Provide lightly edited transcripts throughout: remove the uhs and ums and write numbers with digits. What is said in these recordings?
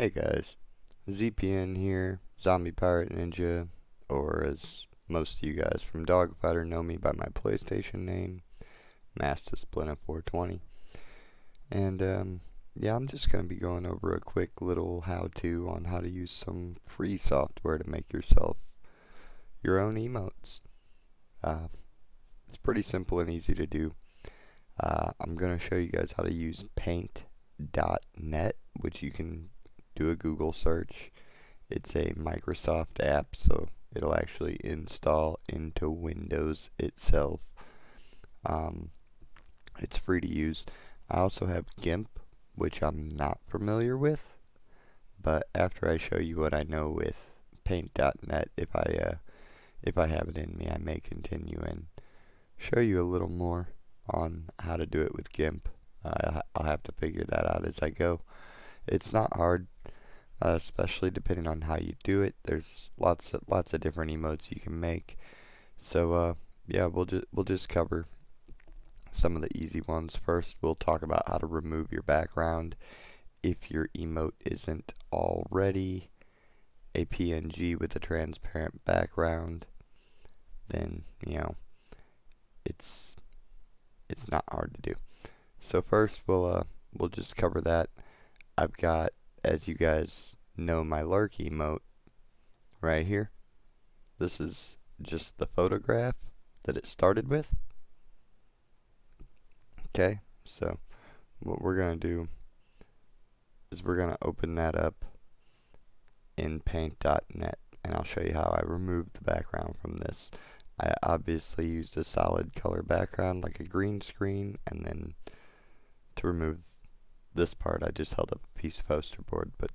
Hey guys, ZPN here, ZombiePirateNinja, or as most of you guys from Dogfighter know me by my PlayStation name, MasterSplinter420. And yeah, I'm just going to be going over a quick little how-to on how to use some free software to make yourself your own emotes. Uh, it's pretty simple and easy to do. I'm going to show you guys how to use paint.net, which you can do a Google search. It's a Microsoft app, so it'll actually install into Windows itself. Um, it's free to use. I also have GIMP, which I'm not familiar with, but after I show you what I know with Paint.net, if I have it in me, I may continue and show you a little more on how to do it with GIMP. I'll have to figure that out as I go. It's not hard. Especially depending on how you do it. There's lots of different emotes you can make. So yeah, we'll just cover some of the easy ones first. We'll talk about how to remove your background if your emote isn't already a PNG with a transparent background. Then it's not hard to do. So first we'll just cover that. I've got, as you guys know, my lurk emote right here. This is just the photograph that it started with. Okay, so what we're going to do is we're going to open that up in paint.net, and I'll show you how I removed the background from this. I obviously used a solid color background like a green screen, and then to remove this part I just held up a piece of poster board, but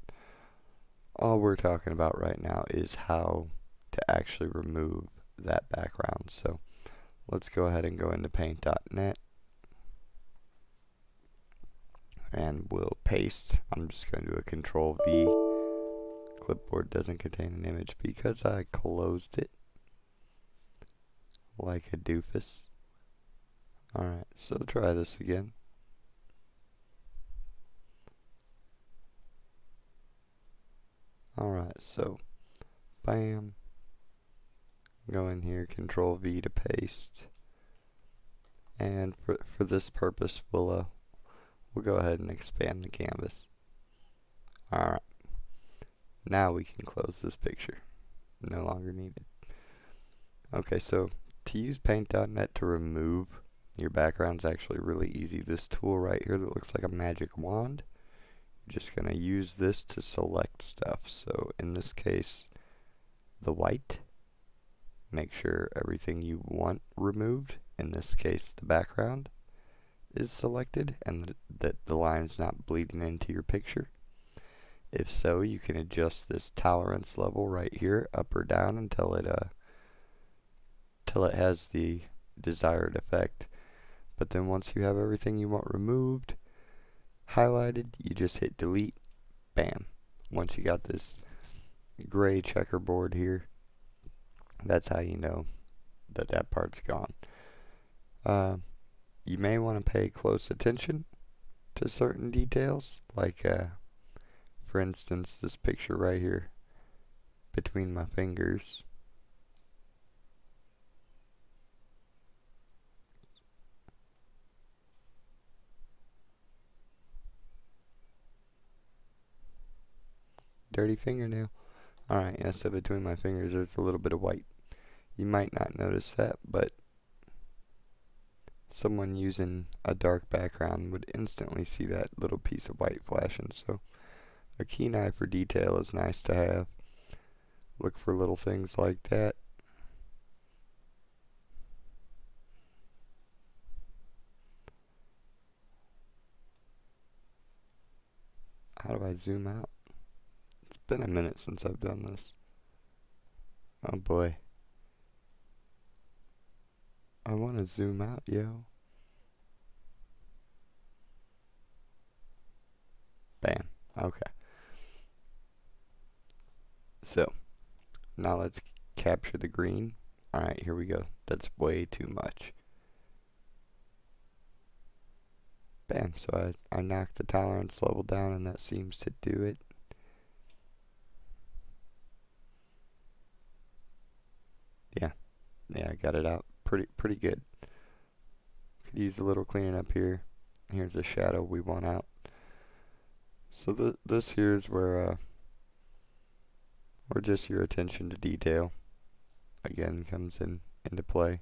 all we're talking about right now is how to actually remove that background. So let's go ahead and go into paint.net and we'll paste. I'm just going to do a Control V. Clipboard doesn't contain an image because I closed it like a doofus. Alright, so try this again. Alright, so bam. Go in here, Control V to paste. And for this purpose, we'll go ahead and expand the canvas. Alright. Now we can close this picture. No longer needed. Okay, so to use paint.net to remove your background is actually really easy. This tool right here that looks like a magic wand, you're just going to use this to select stuff. So in this case, the white. Make sure everything you want removed, in this case the background, is selected and that the line's not bleeding into your picture. If so, you can adjust this tolerance level right here up or down until it has the desired effect. But then once you have everything you want removed, highlighted, you just hit delete. Bam. Once you got this gray checkerboard here, that's how you know that that part's gone. You may want to pay close attention to certain details, like for instance this picture right here between my fingers. Dirty fingernail. Alright, yeah, so between my fingers there's a little bit of white. You might not notice that, but someone using a dark background would instantly see that little piece of white flashing. So a keen eye for detail is nice to have. Look for little things like that. How do I zoom out? It's been a minute since I've done this. Oh boy. I want to zoom out, yo. Bam. Okay. So, now let's capture the green. Alright, here we go. That's way too much. Bam. So I knocked the tolerance level down and that seems to do it. Yeah, yeah, I got it out pretty good. Could use a little cleaning up here. Here's a shadow we want out. So this here is where just your attention to detail again comes into play.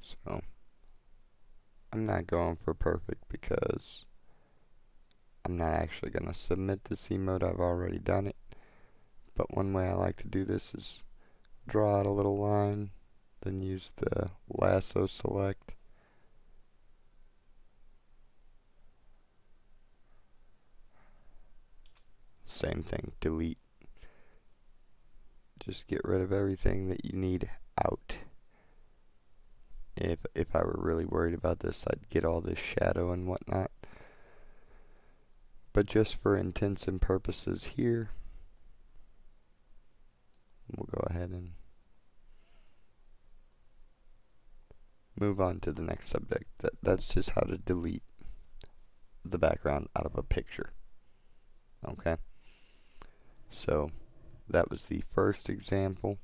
So I'm not going for perfect because I'm not actually going to submit this emote. I've already done it. But one way I like to do this is draw out a little line, then use the lasso select. Same thing, delete. Just get rid of everything that you need out. If I were really worried about this, I'd get all this shadow and whatnot. But just for intents and purposes here, we'll go ahead and move on to the next subject. That's just how to delete the background out of a picture. Okay? So that was the first example.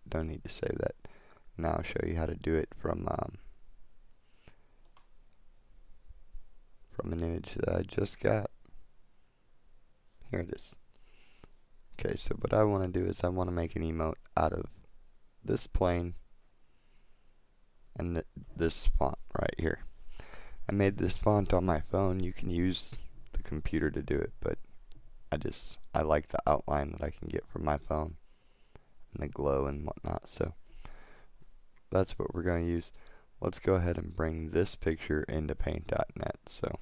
Don't need to save that. Now I'll show you how to do it from an image that I just got. Here it is. Okay, so what I want to do is I want to make an emote out of this plane and this font right here. I made this font on my phone. You can use the computer to do it, but I like the outline that I can get from my phone and the glow and whatnot, so that's what we're going to use. Let's go ahead and bring this picture into paint.net. So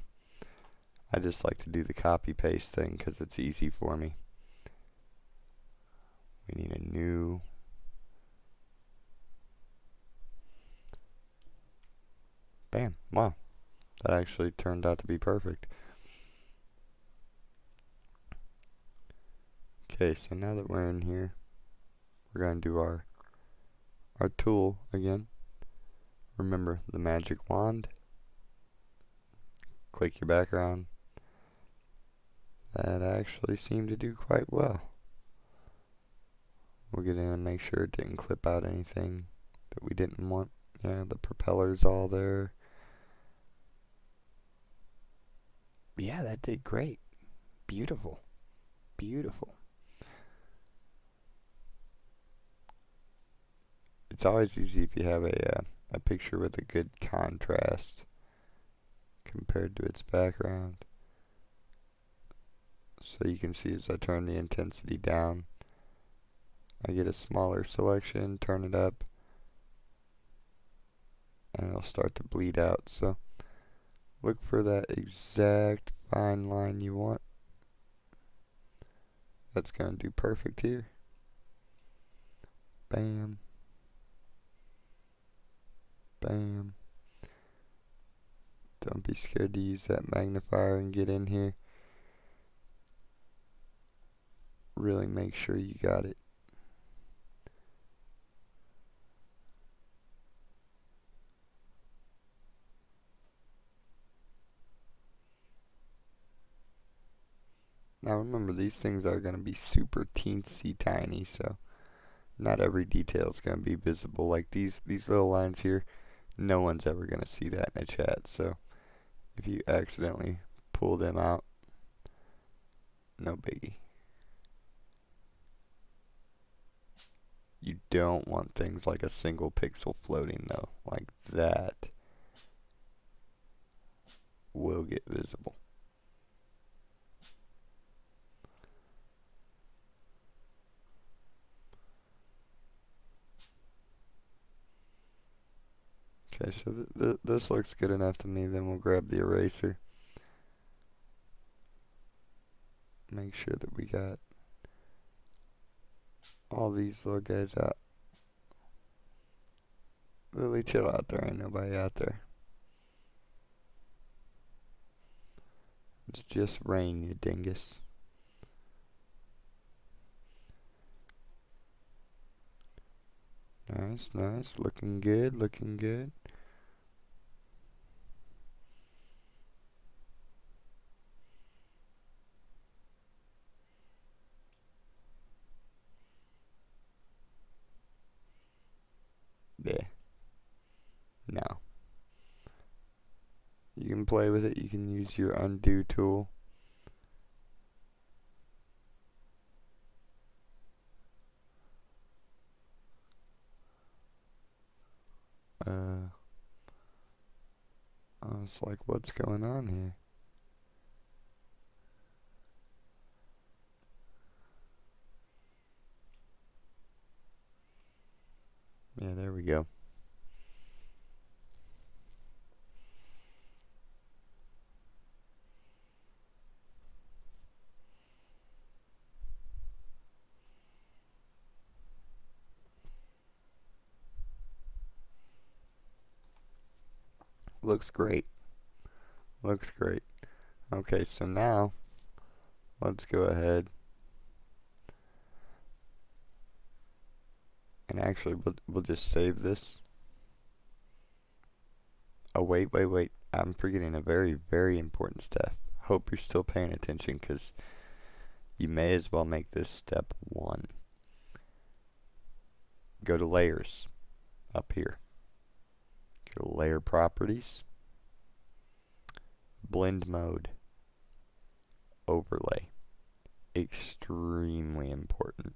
I just like to do the copy paste thing because it's easy for me. We need a new bam. Wow, that actually turned out to be perfect. Okay, so now that we're in here, we're going to do our tool again. Remember the magic wand. Click your background. That actually seemed to do quite well. We'll get in and make sure it didn't clip out anything that we didn't want. Yeah, the propeller's all there. Yeah, that did great. Beautiful. Beautiful. It's always easy if you have a picture with a good contrast compared to its background. So you can see as I turn the intensity down, I get a smaller selection, turn it up, and it'll start to bleed out. So look for that exact fine line you want. That's going to do perfect here. Bam. Bam. Don't be scared to use that magnifier and get in here. Really make sure you got it. Now remember, these things are going to be super teensy tiny, so not every detail is going to be visible. Like these little lines here, no one's ever going to see that in a chat. So if you accidentally pull them out, no biggie. You don't want things like a single pixel floating though. Like that will get visible. Okay, so this looks good enough to me. Then we'll grab the eraser. Make sure that we got all these little guys out. Lily, chill out, there ain't nobody out there. It's just rain, you dingus. Nice, nice. Looking good, looking good. Yeah. No. You can play with it. You can use your undo tool. I was like, what's going on here? Yeah, there we go. Looks great. Looks great. Okay, so now let's go ahead and actually we'll just save this. Oh, wait. I'm forgetting a very, very important step. Hope you're still paying attention, because you may as well make this step 1. Go to Layers up here. Go to Layer Properties, Blend Mode, Overlay. Extremely important.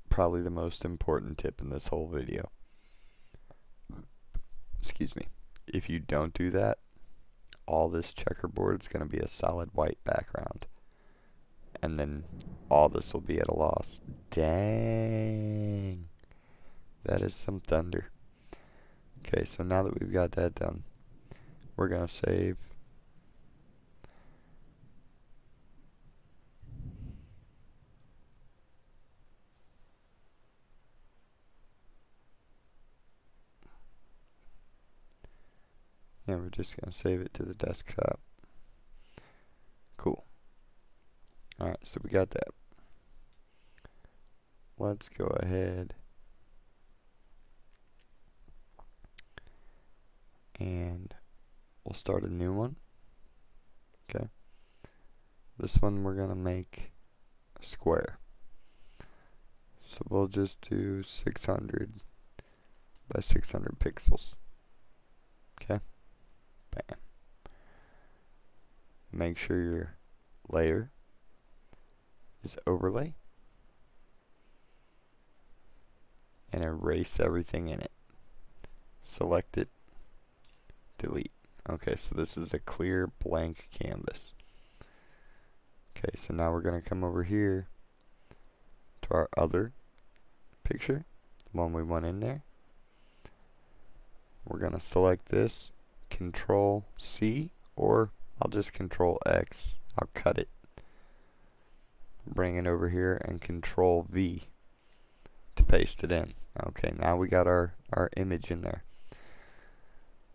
Probably the most important tip in this whole video. Excuse me. If you don't do that, all this checkerboard is going to be a solid white background. And then all this will be at a loss. Dang. That is some thunder. Okay, so now that we've got that done, we're going to save. And we're just going to save it to the desktop. Cool. Alright, so we got that. Let's go ahead and we'll start a new one. Okay. This one we're going to make a square. So we'll just do 600 by 600 pixels. Okay. Bam. Make sure your layer is overlay. And erase everything in it. Select it. Delete. Okay, so this is a clear blank canvas. Okay, so now we're going to come over here to our other picture, the one we want in there. We're going to select this, Control C, or I'll just Control X. I'll cut it. Bring it over here and Control V to paste it in. Okay, now we got our image in there.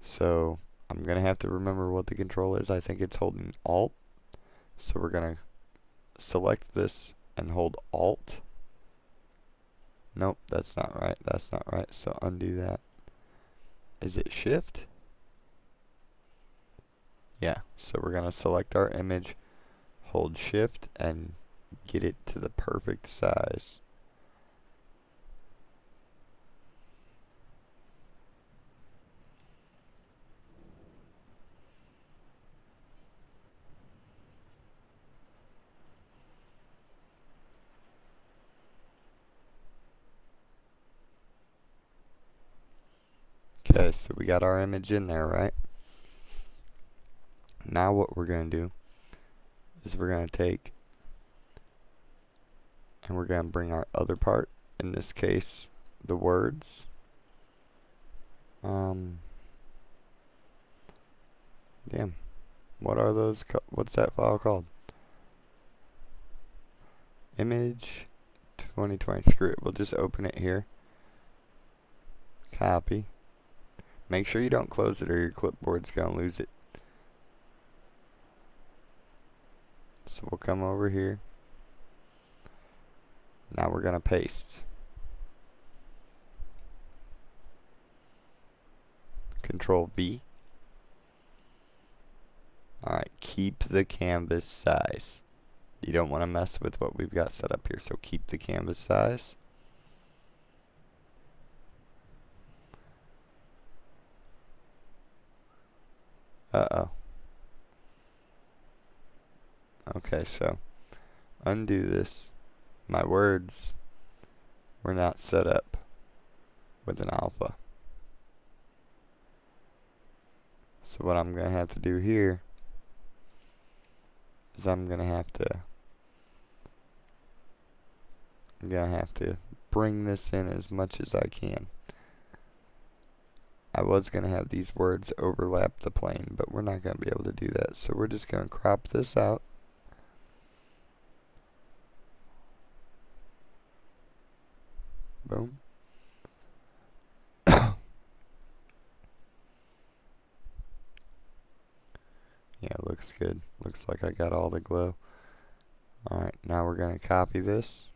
So I'm going to have to remember what the control is. I think it's holding Alt. So we're going to select this and hold Alt. Nope, that's not right. That's not right. So undo that. Is it Shift? Yeah, so we're going to select our image, hold Shift, and get it to the perfect size. Okay, so we got our image in there, right? Now what we're going to do is we're going to take and we're going to bring our other part, in this case, the words. Damn. What are those? What's that file called? Image 2020. Screw it. We'll just open it here. Copy. Make sure you don't close it or your clipboard's going to lose it. So we'll come over here. Now we're going to paste. Control V. Alright, keep the canvas size. You don't want to mess with what we've got set up here, so keep the canvas size. Uh-oh. Okay, so undo this. My words were not set up with an alpha. So what I'm going to have to do here is I'm going to have to bring this in as much as I can. I was going to have these words overlap the plane, but we're not going to be able to do that. So we're just going to crop this out. Boom. Yeah, it looks good. Looks like I got all the glow. Alright, now we're going to copy this.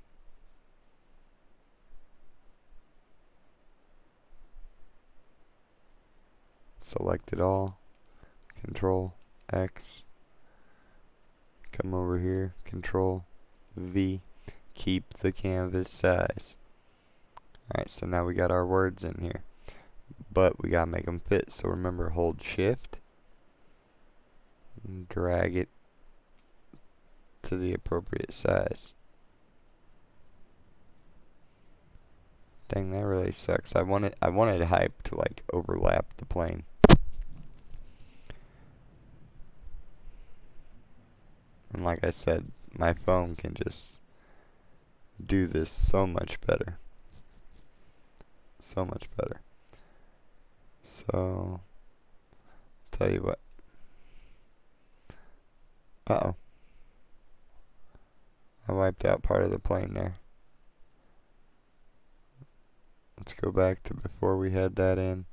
Select it all. Control X. Come over here. Control V. Keep the canvas size. Alright, so now we got our words in here. But we gotta make them fit. So remember, hold Shift. And drag it to the appropriate size. Dang, that really sucks. I wanted hype to like overlap the plane. And like I said, my phone can just do this so much better. So much better. So, tell you what. Uh-oh. I wiped out part of the plane there. Let's go back to before we had that in.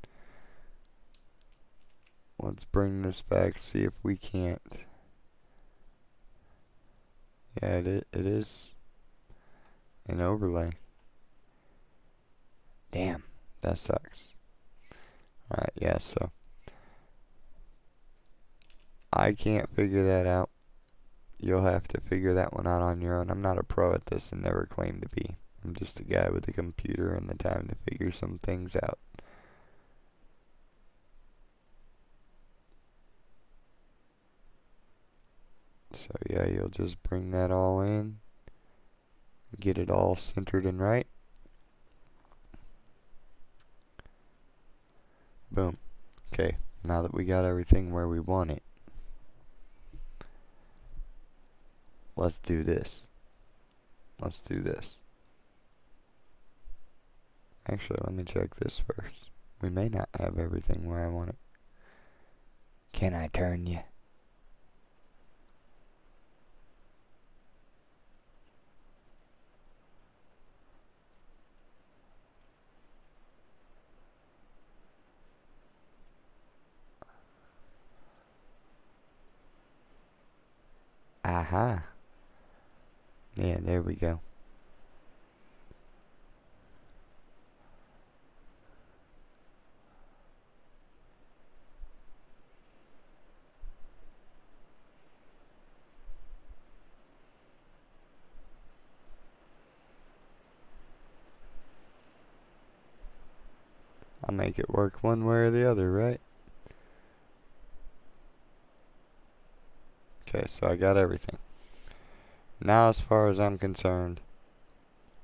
Let's bring this back, see if we can't. Yeah, it is an overlay. Damn, that sucks. Alright, yeah, so I can't figure that out. You'll have to figure that one out on your own. I'm not a pro at this and never claimed to be. I'm just a guy with a computer and the time to figure some things out. So yeah, you'll just bring that all in. Get it all centered and right. Boom. Okay, now that we got everything where we want it, let's do this. Let's do this. Actually, let me check this first. We may not have everything where I want it. Can I turn you? Aha. Yeah, there we go. I'll make it work one way or the other, right? Okay, so I got everything. Now, as far as I'm concerned,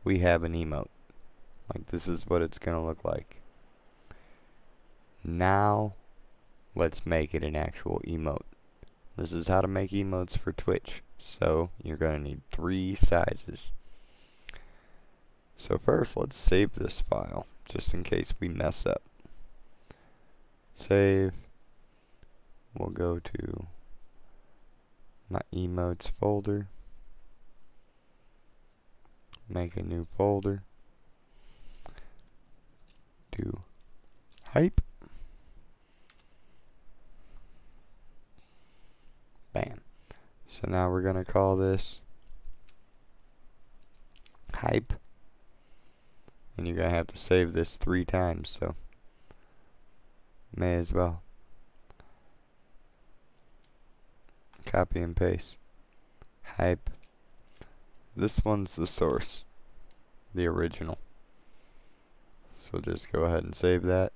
we have an emote. Like, this is what it's gonna look like. Now, let's make it an actual emote. This is how to make emotes for Twitch. So, you're gonna need 3 sizes. So first, let's save this file, just in case we mess up. Save. We'll go to my emotes folder. Make a new folder. Do hype. Bam. So now we're gonna call this hype. And you're gonna have to save this 3 times, so may as well. Copy and paste. Hype. This one's the source, the original. So just go ahead and save that.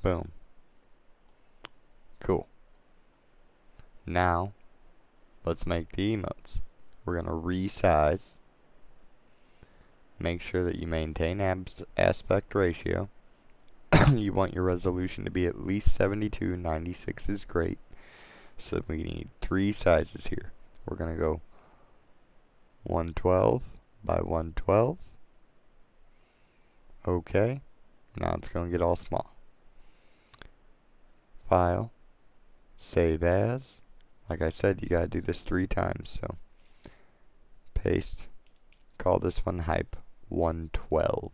Boom. Cool. Now, let's make the emotes. We're going to resize. Make sure that you maintain aspect ratio. You want your resolution to be at least 72. 96 is great. So we need 3 sizes here. We're going to go 112 by 112. Okay. Now it's going to get all small. File. Save as. Like I said, you got to do this 3 times. So paste. Call this one hype 112.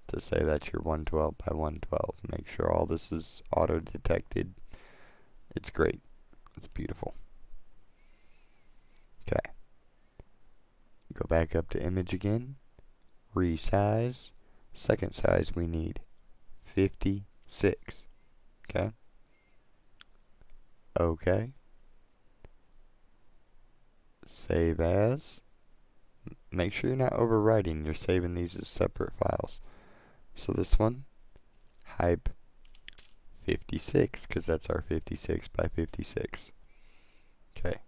To say that's your 112 by 112. Make sure all this is auto-detected. It's great. It's beautiful. Okay. Go back up to image again. Resize. Second size we need 56. Okay. Okay. Save as. Make sure you're not overwriting. You're saving these as separate files. So this one, hype 56, because that's our 56 by 56. Okay.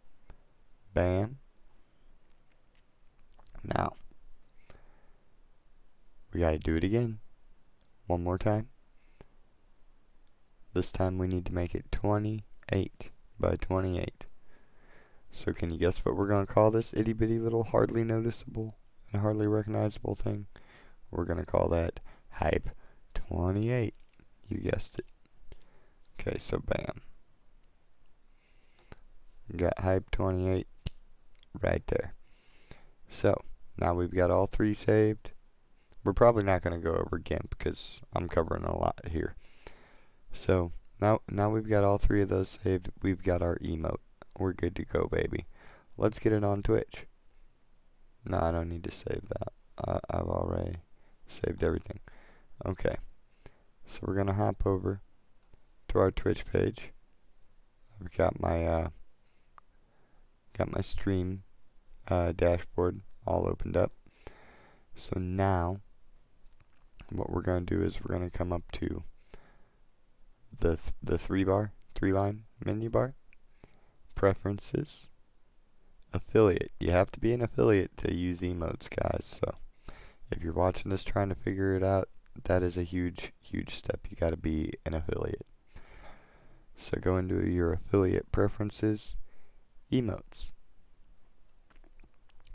Bam. Now, we got to do it again. One more time. This time we need to make it 28 by 28. So can you guess what we're going to call this itty bitty little hardly noticeable and hardly recognizable thing? We're going to call that hype 28. You guessed it. Okay, so bam. Got hype 28 right there. So, now we've got all 3 saved. We're probably not going to go over GIMP because I'm covering a lot here. So, now we've got all 3 of those saved. We've got our emote. We're good to go, baby. Let's get it on Twitch. No, I don't need to save that. I've already saved everything. Okay. So we're going to hop over to our Twitch page. I've got my stream dashboard all opened up. So now what we're going to do is we're going to come up to the 3-line menu bar. Preferences, affiliate. You have to be an affiliate to use emotes, guys. So if you're watching this trying to figure it out, that is a huge step. You got to be an affiliate. So go into your affiliate preferences, emotes.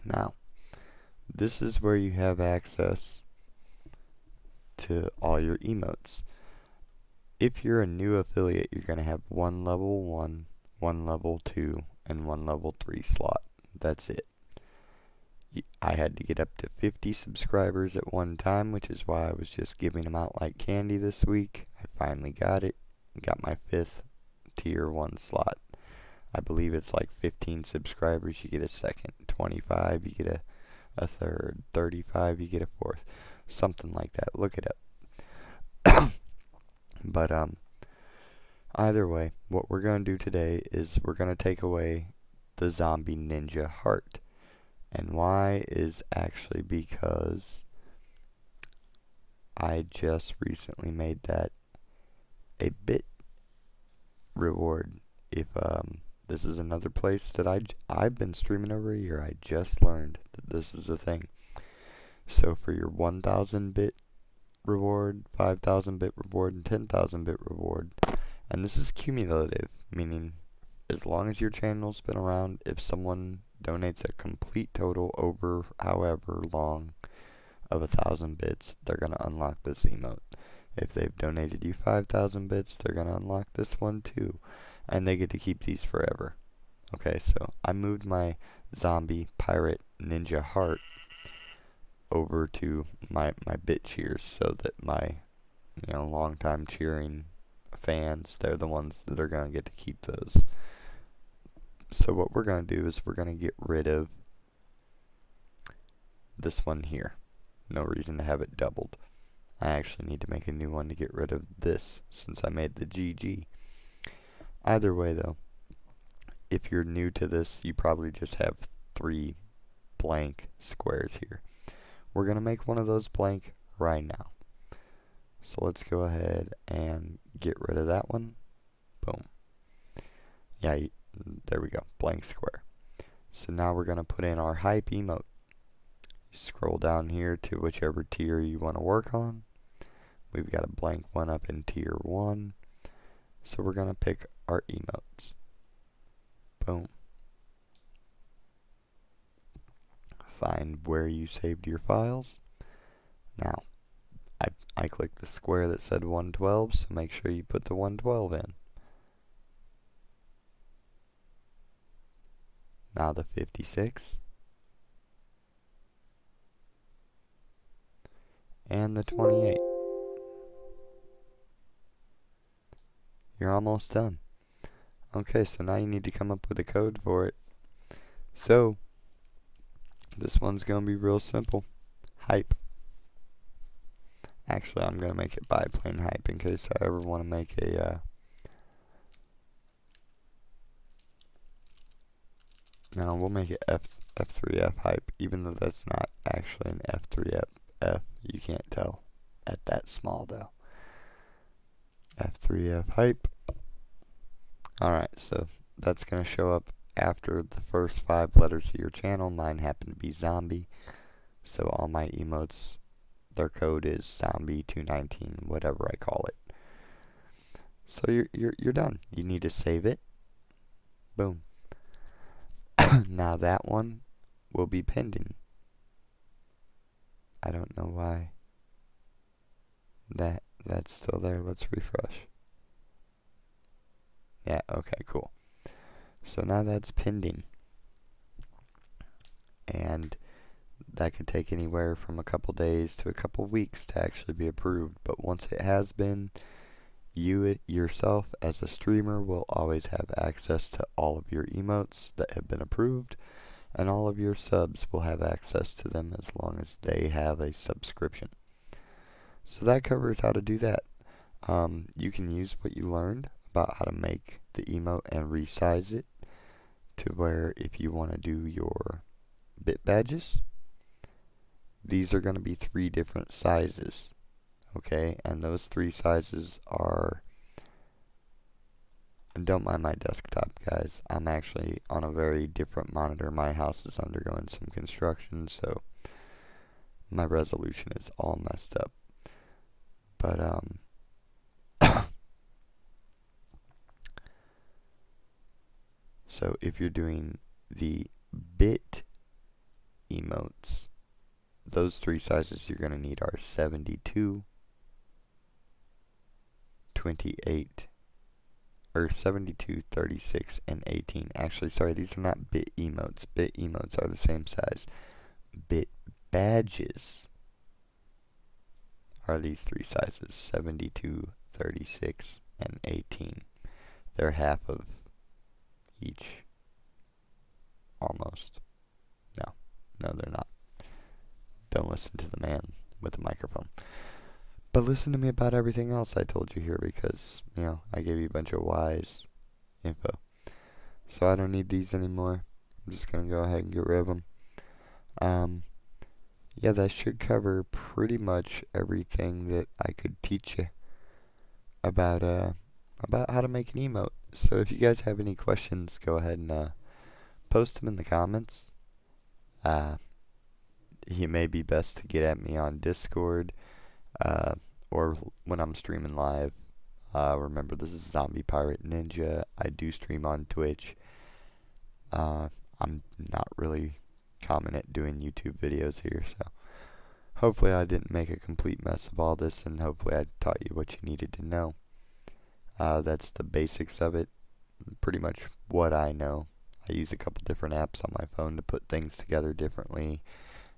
Now, this is where you have access to all your emotes. If you're a new affiliate, you're going to have one level 1, one level 2, and one level 3 slot. That's it. I had to get up to 50 subscribers at one time, which is why I was just giving them out like candy this week. I finally got it. Got my 5th tier 1 slot. I believe it's like 15 subscribers, you get a second. 25, you get a third. 35, you get a fourth. Something like that. Look it up. But, either way, what we're going to do today is we're going to take away the zombie ninja heart. And why is actually because I just recently made that a bit reward. If this is another place that I've been streaming over a year, I just learned that this is a thing. So for your 1,000 bit reward, 5,000 bit reward, and 10,000 bit reward, and this is cumulative, meaning as long as your channel's been around, if someone donates a complete total over however long of 1,000 bits, they're going to unlock this emote. If they've donated you 5,000 bits, they're going to unlock this one too. And they get to keep these forever. Okay, so I moved my ZombiePirateNinja heart over to my bit cheers so that my long-time cheering fans, they're the ones that are going to get to keep those. So what we're going to do is we're going to get rid of this one here. No reason to have it doubled. I actually need to make a new one to get rid of this since I made the GG. Either way though, if you're new to this, you probably just have 3 blank squares here. We're going to make one of those blank right now. So let's go ahead and get rid of that one. Boom. Yeah, there we go. Blank square. So now we're going to put in our hype emote. You scroll down here to whichever tier you want to work on. We've got a blank one up in tier 1. So we're going to pick our emotes. Boom. Find where you saved your files. Now, I clicked the square that said 112, so make sure you put the 112 in. Now the 56. And the 28. You're almost done. Okay, so now you need to come up with a code for it. So, this one's going to be real simple. Hype. Actually, I'm going to make it biplane hype in case I ever want to make a, no, we'll make it F3F hype, even though that's not actually an F3F. You can't tell at that small, though. F3F hype. Alright, so that's going to show up after the first 5 letters of your channel. Mine happen to be zombie, so all my emotes, their code is zombie219, whatever I call it. So you're done. You need to save it. Boom. Now that one will be pending. I don't know why that's still there. Let's refresh. Yeah, okay, cool. So now that's pending. And that could take anywhere from a couple days to a couple weeks to actually be approved. But once it has been, you yourself as a streamer will always have access to all of your emotes that have been approved, and all of your subs will have access to them as long as they have a subscription. So that covers how to do that. You can use what you learned about how to make the emote and resize it to where if you want to do your bit badges, these are going to be 3 different sizes. Okay, and those 3 sizes are, and don't mind my desktop, guys. I'm actually on a very different monitor. My house is undergoing some construction, so my resolution is all messed up. But, so if you're doing the bit emotes, those 3 sizes you're going to need are 72, 28, or 72, 36, and 18. Actually, sorry, these are not bit emotes. Bit emotes are the same size. Bit badges are these 3 sizes, 72, 36, and 18. They're half of each. Almost. No, they're not. Don't listen to the man with the microphone. But listen to me about everything else I told you here because, I gave you a bunch of wise info. So I don't need these anymore. I'm just going to go ahead and get rid of them. Yeah, that should cover pretty much everything that I could teach you about how to make an emote. So if you guys have any questions, go ahead and post them in the comments. It may be best to get at me on Discord or when I'm streaming live. Remember, this is ZombiePirateNinja. I do stream on Twitch. I'm not really common at doing YouTube videos here, so hopefully I didn't make a complete mess of all this, and hopefully I taught you what you needed to know. That's the basics of it, pretty much what I know. I use a couple different apps on my phone to put things together differently,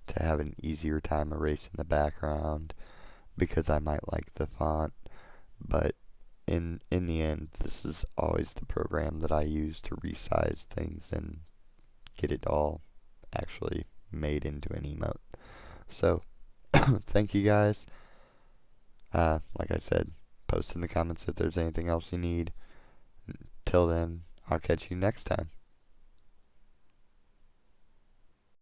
to have an easier time erasing the background, because I might like the font, but in the end, this is always the program that I use to resize things and get it all actually made into an emote. So, thank you guys. Like I said, post in the comments if there's anything else you need. Till then, I'll catch you next time.